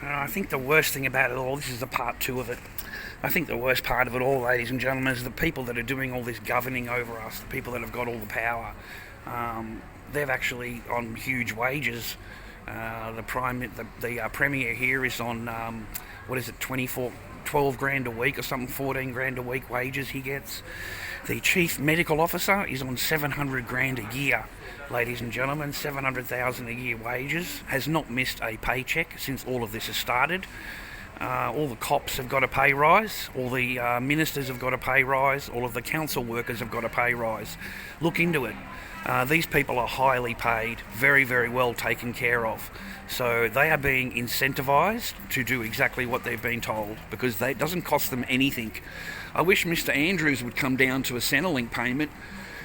I think the worst thing about it all, this is the part two of it. I think the worst part of it all, ladies and gentlemen, is the people that are doing all this governing over us, the people that have got all the power. They've actually on huge wages. The premier here is on what is it, 12 grand a week or something, 14 grand a week wages he gets. The chief medical officer is on 700 grand a year, ladies and gentlemen, 700,000 a year wages, has not missed a paycheck since all of this has started. All the cops have got a pay rise, all the ministers have got a pay rise, all of the council workers have got a pay rise. Look into it. These people are highly paid, very, very well taken care of. So they are being incentivised to do exactly what they've been told, because it doesn't cost them anything. I wish Mr Andrews would come down to a Centrelink payment.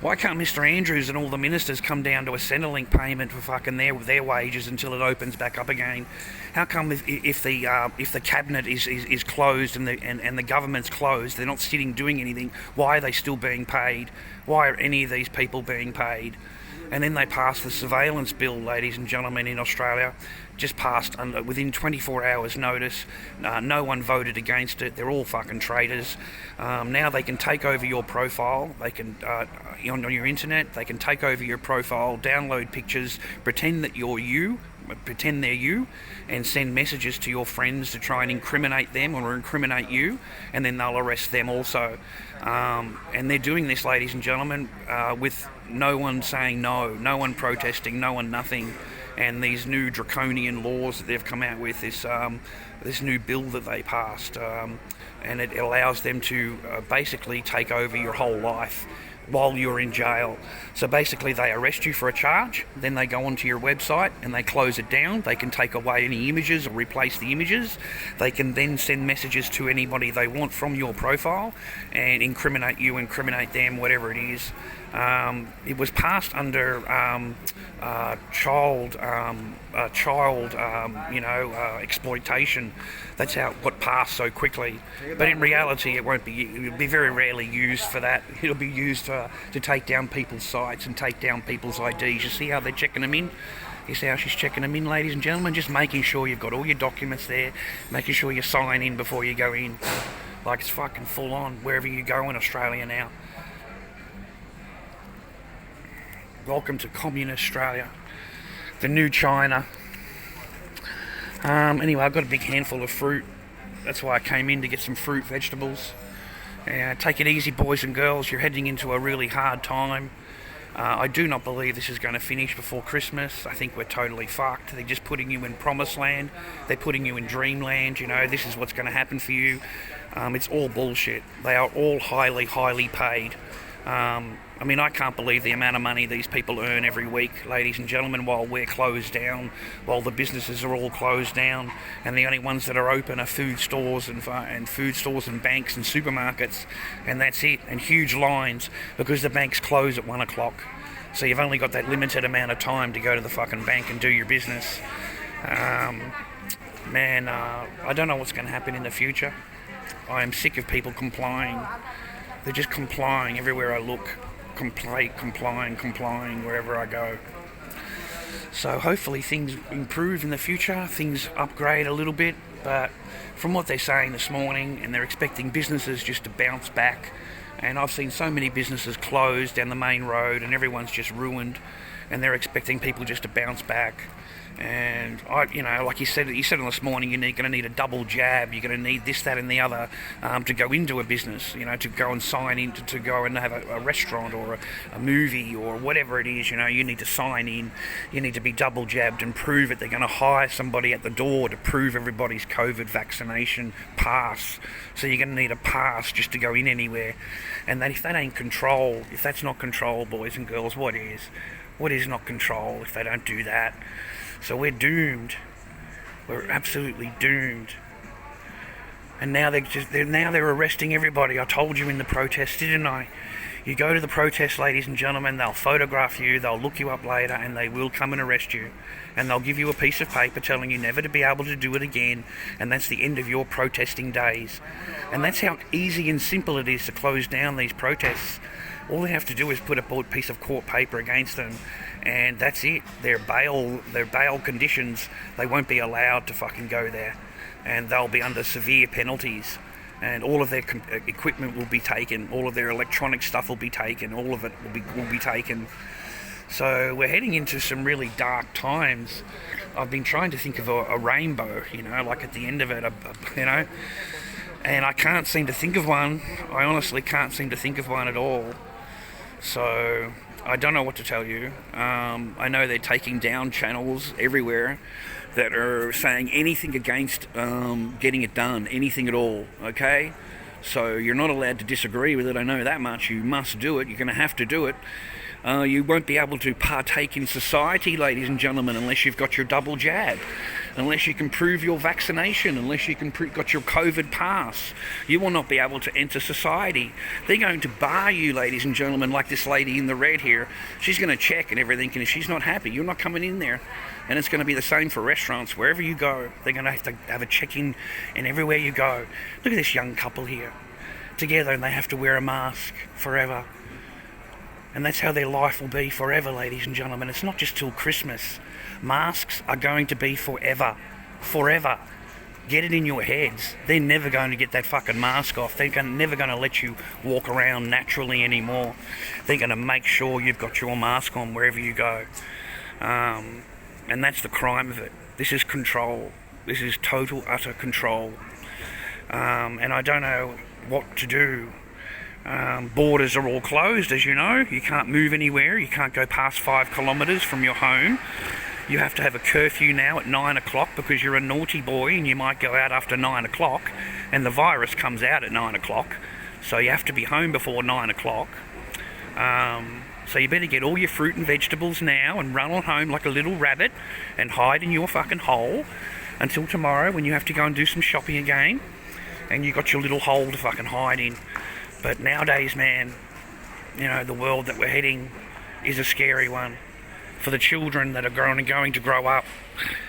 Why can't Mr Andrews and all the ministers come down to a Centrelink payment for fucking their wages until it opens back up again? How come if the cabinet is closed and the government's closed, they're not sitting doing anything? Why are they still being paid? Why are any of these people being paid? And then they passed the surveillance bill, ladies and gentlemen, in Australia. Just passed within 24 hours notice. No one voted against it. They're all fucking traitors. Now they can take over your profile. They can on your internet. They can take over your profile, download pictures, pretend that you're you, pretend they're you, and send messages to your friends to try and incriminate them or incriminate you, and then they'll arrest them also. And they're doing this, ladies and gentlemen, with no one saying no one protesting, no one nothing. And these new draconian laws that they've come out with, this new bill that they passed, and it allows them to basically take over your whole life while you're in jail. So basically they arrest you for a charge, then they go onto your website and they close it down. They can take away any images or replace the images. They can then send messages to anybody they want from your profile and incriminate you, incriminate them, whatever it is. It was passed under child exploitation. That's how it got passed so quickly. But in reality, it won't be. It'll be very rarely used for that. It'll be used to take down people's sites and take down people's IDs. You see how they're checking them in? You see how she's checking them in, ladies and gentlemen? Just making sure you've got all your documents there, making sure you sign in before you go in. Like it's fucking full on wherever you go in Australia now. Welcome to Communist Australia, the new China. Anyway, I've got a big handful of fruit. That's why I came in to get some fruit, vegetables. Take it easy, boys and girls. You're heading into a really hard time. I do not believe this is going to finish before Christmas. I think we're totally fucked. They're just putting you in promised land. They're putting you in dreamland. You know, this is what's going to happen for you. It's all bullshit. They are all highly, highly paid. I mean, I can't believe the amount of money these people earn every week, ladies and gentlemen, while we're closed down, while the businesses are all closed down, and the only ones that are open are food stores and banks and supermarkets, and that's it, and huge lines, because the banks close at 1 o'clock. So you've only got that limited amount of time to go to the fucking bank and do your business. I don't know what's going to happen in the future. I am sick of people complying. They're just complying everywhere I look. Complying wherever I go. So hopefully things improve in the future, things upgrade a little bit, but from what they're saying this morning, and they're expecting businesses just to bounce back, and I've seen so many businesses close down the main road and everyone's just ruined, and they're expecting people just to bounce back. And like you said this morning, you're going to need a double jab. You're going to need this, that, and the other to go into a business. To go and sign in to go and have a restaurant or a movie or whatever it is. You need to sign in. You need to be double jabbed and prove it. They're going to hire somebody at the door to prove everybody's COVID vaccination pass. So you're going to need a pass just to go in anywhere. And that if that ain't control, if that's not control, boys and girls, what is? What is not control if they don't do that? So we're doomed. We're absolutely doomed. And now they're arresting everybody. I told you in the protest, didn't I? You go to the protest, ladies and gentlemen, they'll photograph you, they'll look you up later, and they will come and arrest you. And they'll give you a piece of paper telling you never to be able to do it again, and that's the end of your protesting days. And that's how easy and simple it is to close down these protests. All they have to do is put a piece of court paper against them, and that's it. Their bail conditions, they won't be allowed to fucking go there, and they'll be under severe penalties. And all of their equipment will be taken, all of their electronic stuff will be taken, all of it will be taken. So we're heading into some really dark times. I've been trying to think of a rainbow, like at the end of it, and I can't seem to think of one. I honestly can't seem to think of one at all. So I don't know what to tell you. I know they're taking down channels everywhere that are saying anything against getting it done, anything at all, okay? So you're not allowed to disagree with it, I know that much. You must do it, you're going to have to do it. You won't be able to partake in society, ladies and gentlemen, unless you've got your double jab, unless you can prove your vaccination, unless you can got your COVID pass. You will not be able to enter society. They're going to bar you, ladies and gentlemen, like this lady in the red here. She's going to check and everything, and if she's not happy, you're not coming in there. And it's going to be the same for restaurants. Wherever you go, they're going to have a check-in, and everywhere you go. Look at this young couple here, together, and they have to wear a mask forever. And that's how their life will be forever, ladies and gentlemen. It's not just till Christmas. Masks are going to be forever. Forever. Get it in your heads. They're never going to get that fucking mask off. They're never going to let you walk around naturally anymore. They're going to make sure you've got your mask on wherever you go. And that's the crime of it. This is control. This is total, utter control. And I don't know what to do. Borders are all closed, as you know. You can't move anywhere. You can't go past 5 kilometres from your home. You have to have a curfew now at 9 o'clock because you're a naughty boy and you might go out after 9 o'clock and the virus comes out at 9 o'clock. So you have to be home before 9 o'clock. So you better get all your fruit and vegetables now and run on home like a little rabbit and hide in your fucking hole until tomorrow when you have to go and do some shopping again and you got your little hole to fucking hide in. But nowadays, man, the world that we're heading is a scary one for the children that are going to grow up,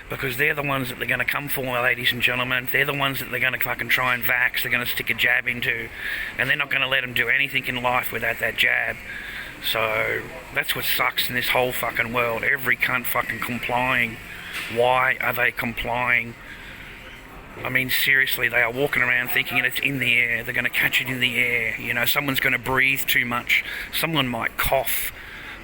because they're the ones that they're going to come for, ladies and gentlemen. They're the ones that they're going to fucking try and vax, they're going to stick a jab into, and they're not going to let them do anything in life without that jab. So that's what sucks in this whole fucking world. Every cunt fucking complying. Why are they complying? I mean, seriously, they are walking around thinking it's in the air. They're going to catch it in the air. Someone's going to breathe too much. Someone might cough.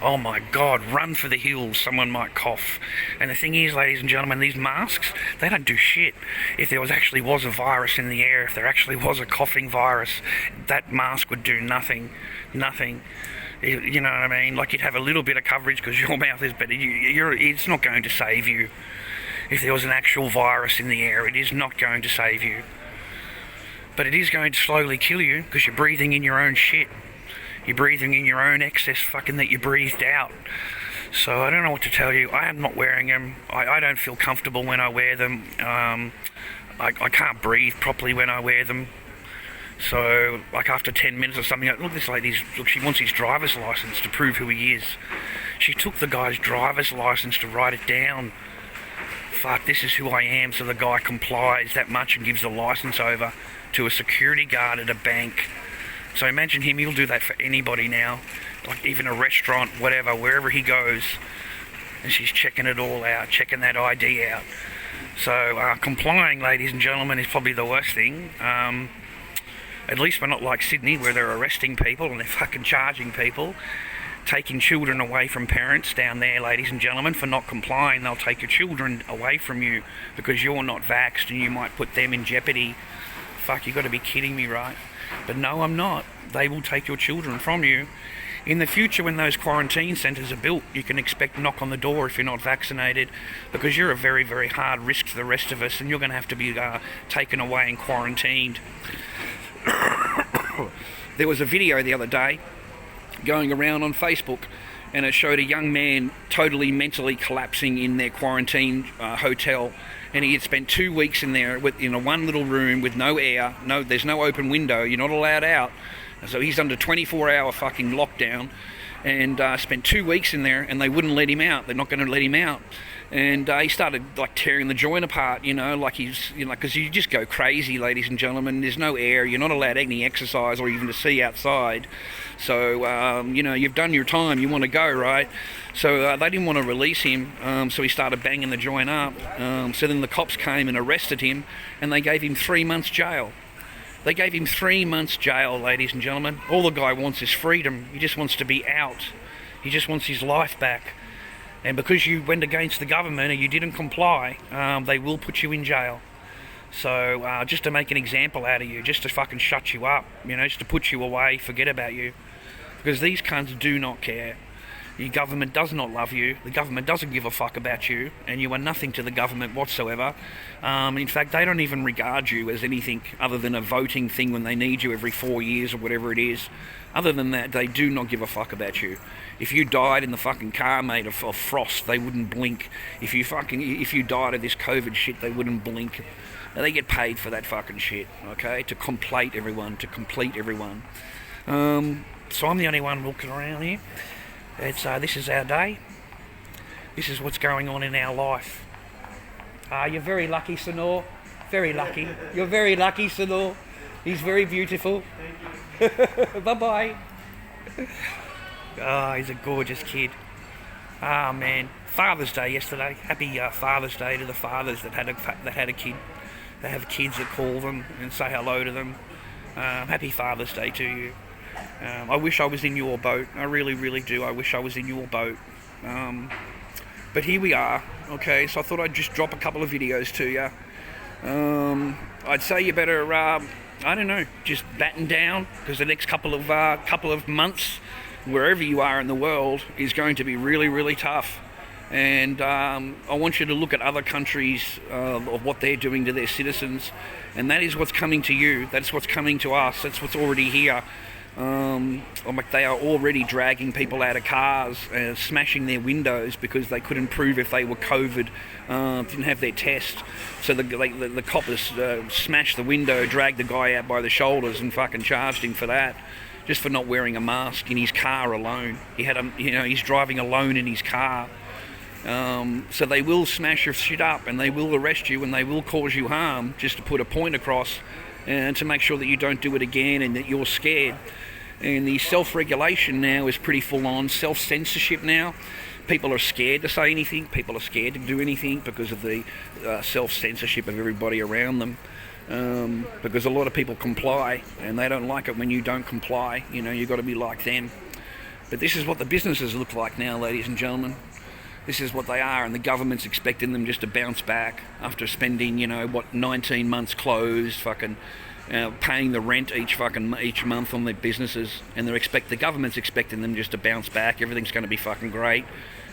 Oh my God, run for the hills. Someone might cough. And the thing is, ladies and gentlemen, these masks, they don't do shit. If there actually was a virus in the air, if there actually was a coughing virus, that mask would do nothing. Nothing. You know what I mean? Like, you'd have a little bit of coverage because your mouth is better. It's not going to save you. If there was an actual virus in the air, it is not going to save you. But it is going to slowly kill you because you're breathing in your own shit. You're breathing in your own excess fucking that you breathed out. So I don't know what to tell you. I am not wearing them. I don't feel comfortable when I wear them. I can't breathe properly when I wear them. So, like, after 10 minutes or something, look, this lady, she wants his driver's license to prove who he is. She took the guy's driver's license to write it down. Fuck, this is who I am, so the guy complies that much and gives the license over to a security guard at a bank. So imagine him, he'll do that for anybody now. Like, even a restaurant, whatever, wherever he goes. And she's checking it all out, checking that ID out. So, complying, ladies and gentlemen, is probably the worst thing. At least we're not like Sydney, where they're arresting people and they're fucking charging people, taking children away from parents down there, ladies and gentlemen, for not complying. They'll take your children away from you because you're not vaxxed and you might put them in jeopardy. Fuck, you got to be kidding me, right? But no, I'm not. They will take your children from you. In the future, when those quarantine centres are built, you can expect knock on the door if you're not vaccinated, because you're a very, very hard risk to the rest of us and you're going to have to be taken away and quarantined. There was a video the other day going around on Facebook, and it showed a young man totally mentally collapsing in their quarantine hotel, and he had spent 2 weeks in there in a one little room with no air, there's no open window, you're not allowed out, so he's under 24-hour fucking lockdown, and spent 2 weeks in there, and they wouldn't let him out. They're not going to let him out. And he started like tearing the joint apart, like because you just go crazy, ladies and gentlemen. There's no air, you're not allowed any exercise or even to see outside. So, you've done your time, you want to go, right? So they didn't want to release him, so he started banging the joint up. So then the cops came and arrested him, and they gave him 3 months jail. They gave him 3 months jail, ladies and gentlemen. All the guy wants is freedom. He just wants to be out. He just wants his life back. And because you went against the government and you didn't comply, they will put you in jail. So just to make an example out of you, just to fucking shut you up, just to put you away, forget about you. Because these cunts do not care. The government does not love you. The government doesn't give a fuck about you, and you are nothing to the government whatsoever. In fact, they don't even regard you as anything other than a voting thing when they need you every 4 years or whatever it is. Other than that, they do not give a fuck about you. If you died in the fucking car made of frost, they wouldn't blink. If you died of this COVID shit, they wouldn't blink. They get paid for that fucking shit, okay? To complete everyone. So I'm the only one walking around here. This is our day. This is what's going on in our life. You're very lucky, Sonor. Very lucky. You're very lucky, Sonor. He's very beautiful. Bye-bye. He's a gorgeous kid. Man. Father's Day yesterday. Happy Father's Day to the fathers that had a kid. They have kids that call them and say hello to them. Happy Father's Day to you. I wish I was in your boat. I really, really do. I wish I was in your boat. But here we are. Okay, so I thought I'd just drop a couple of videos to you. I'd say you better, just batten down, because the next couple of months, wherever you are in the world, is going to be really, really tough. And I want you to look at other countries of what they're doing to their citizens, and that is what's coming to you. That's what's coming to us. That's what's already here. They are already dragging people out of cars, smashing their windows because they couldn't prove if they were COVID, didn't have their test. So the coppers smashed the window, dragged the guy out by the shoulders, and fucking charged him for that, just for not wearing a mask in his car alone. He's driving alone in his car. So they will smash your shit up, and they will arrest you, and they will cause you harm, just to put a point across, and to make sure that you don't do it again and that you're scared. And the self-regulation now is pretty full-on. Self-censorship now. People are scared to say anything. People are scared to do anything because of the self-censorship of everybody around them. Because a lot of people comply, and they don't like it when you don't comply. You've got to be like them. But this is what the businesses look like now, ladies and gentlemen. This is what they are, and the government's expecting them just to bounce back after spending, 19 months closed, fucking paying the rent each month on their businesses, and the government's expecting them just to bounce back. Everything's going to be fucking great.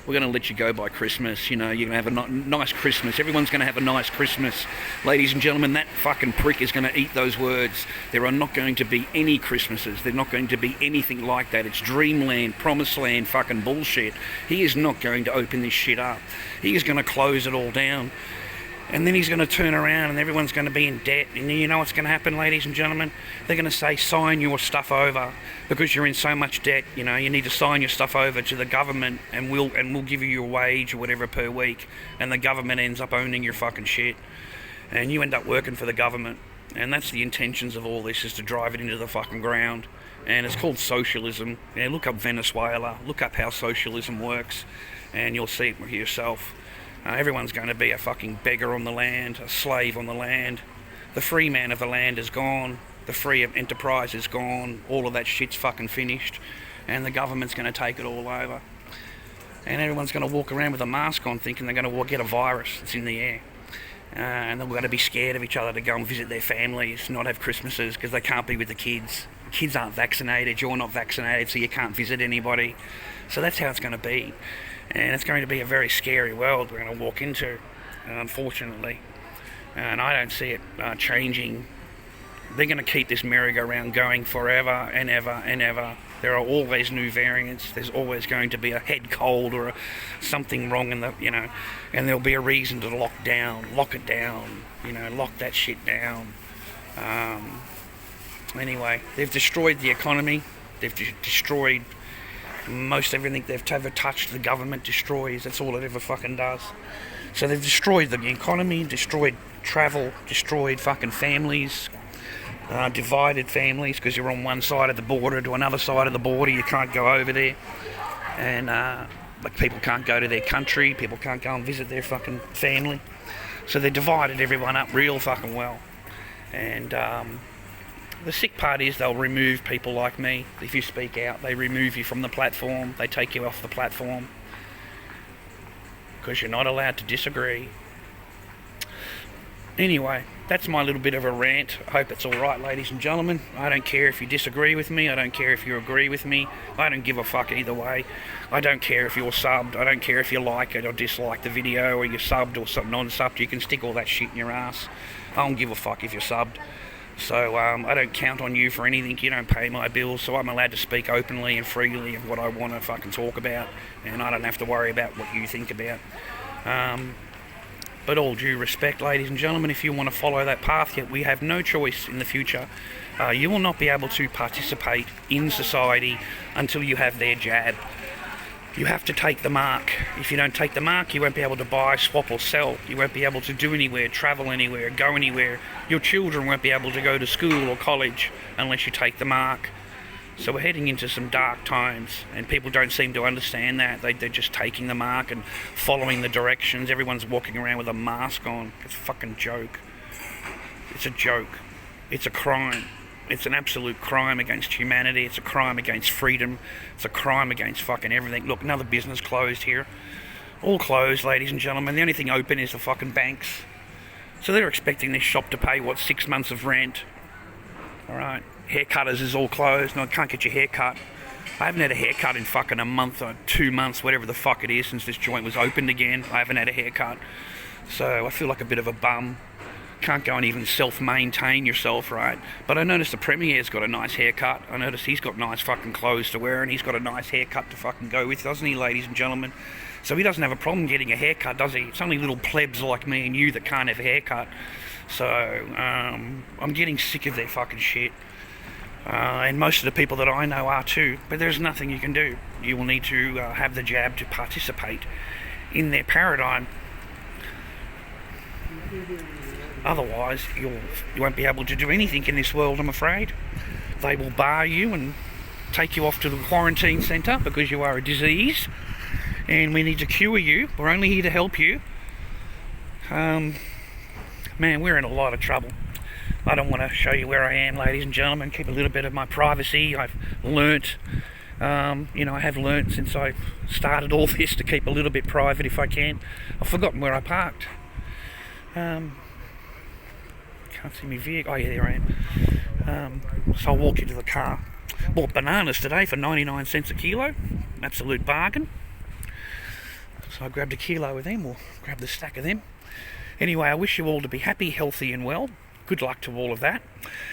We're going to let you go by Christmas. You're going to have a nice Christmas. Everyone's going to have a nice Christmas. Ladies and gentlemen, that fucking prick is going to eat those words. There are not going to be any Christmases. They're not going to be anything like that. It's dreamland, promised land fucking bullshit. He is not going to open this shit up. He is going to close it all down. And then he's going to turn around and everyone's going to be in debt. And you know what's going to happen, ladies and gentlemen? They're going to say, sign your stuff over because you're in so much debt. You need to sign your stuff over to the government, and we'll give you your wage or whatever per week. And the government ends up owning your fucking shit. And you end up working for the government. And that's the intentions of all this, is to drive it into the fucking ground. And it's called socialism. Look up Venezuela. Look up how socialism works. And you'll see it for yourself. Everyone's going to be a fucking beggar on the land, a slave on the land. The free man of the land is gone. The free of enterprise is gone. All of that shit's fucking finished. And the government's going to take it all over. And everyone's going to walk around with a mask on thinking they're going to get a virus that's in the air. And they're going to be scared of each other to go and visit their families, not have Christmases because they can't be with the kids. Kids aren't vaccinated, you're not vaccinated, so you can't visit anybody. So that's how it's going to be. And it's going to be a very scary world we're going to walk into, unfortunately. And I don't see it changing. They're going to keep this merry-go-round going forever and ever and ever. There are always new variants. There's always going to be a head cold or something wrong in and there'll be a reason to lock it down, lock that shit down. Anyway, they've destroyed the economy. They've destroyed Most everything they've ever touched, the government destroys. That's all it ever fucking does. So they've destroyed the economy, destroyed travel, destroyed fucking families, divided families because you're on one side of the border to another side of the border. You can't go over there. And like people can't go to their country. People can't go and visit their fucking family. So they divided everyone up real fucking well. And the sick part is they'll remove people like me. If you speak out, they remove you from the platform. They take you off the platform because you're not allowed to disagree. Anyway, that's my little bit of a rant. I hope it's alright, ladies and gentlemen. I don't care if you disagree with me. I don't care if you agree with me. I don't give a fuck either way. I don't care if you're subbed. I don't care if you like it or dislike the video, or you're subbed or non-subbed. You can stick all that shit in your ass. I don't give a fuck if you're subbed. So I don't count on you for anything. You don't pay my bills, so I'm allowed to speak openly and freely of what I want to fucking talk about, and I don't have to worry about what you think about. But all due respect, ladies and gentlemen, if you want to follow that path, yet we have no choice in the future. You will not be able to participate in society until you have their jab. You have to take the mark. If you don't take the mark, you won't be able to buy, swap or sell. You won't be able to do anywhere, travel anywhere, go anywhere. Your children won't be able to go to school or college unless you take the mark. So we're heading into some dark times, and people don't seem to understand that. They're just taking the mark and following the directions. Everyone's walking around with a mask on. It's a fucking joke. It's a joke. It's a crime. It's an absolute crime against humanity. It's a crime against freedom. It's a crime against fucking everything. Look, another business closed here. All closed, ladies and gentlemen. The only thing open is the fucking banks. So they're expecting this shop to pay, 6 months of rent. Alright. Haircutters is all closed. No, I can't get your hair cut. I haven't had a haircut in fucking a month or 2 months, whatever the fuck it is, since this joint was opened again. I haven't had a haircut. So I feel like a bit of a bum. Can't go and even self-maintain yourself, right? But I noticed the Premier's got a nice haircut. I noticed he's got nice fucking clothes to wear, and he's got a nice haircut to fucking go with, doesn't he, ladies and gentlemen? So he doesn't have a problem getting a haircut, does he? It's only little plebs like me and you that can't have a haircut. So I'm getting sick of their fucking shit. And most of the people that I know are too. But there's nothing you can do. You will need to have the jab to participate in their paradigm. Otherwise, you won't be able to do anything in this world, I'm afraid. They will bar you and take you off to the quarantine centre because you are a disease, and we need to cure you. We're only here to help you. Man, we're in a lot of trouble. I don't want to show you where I am, ladies and gentlemen. Keep a little bit of my privacy. I've learnt, I have learnt since I started all this to keep a little bit private if I can. I've forgotten where I parked. Can't see my vehicle. Oh yeah, there I am. So I'll walk you to the car. Bought bananas today for 99 cents a kilo. Absolute bargain. So I grabbed a kilo of them, or grabbed a stack of them. Anyway, I wish you all to be happy, healthy and well. Good luck to all of that.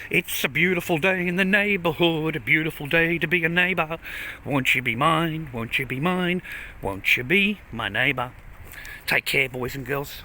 It's a beautiful day in the neighbourhood, a beautiful day to be a neighbour. Won't you be mine? Won't you be mine? Won't you be my neighbour? Take care, boys and girls.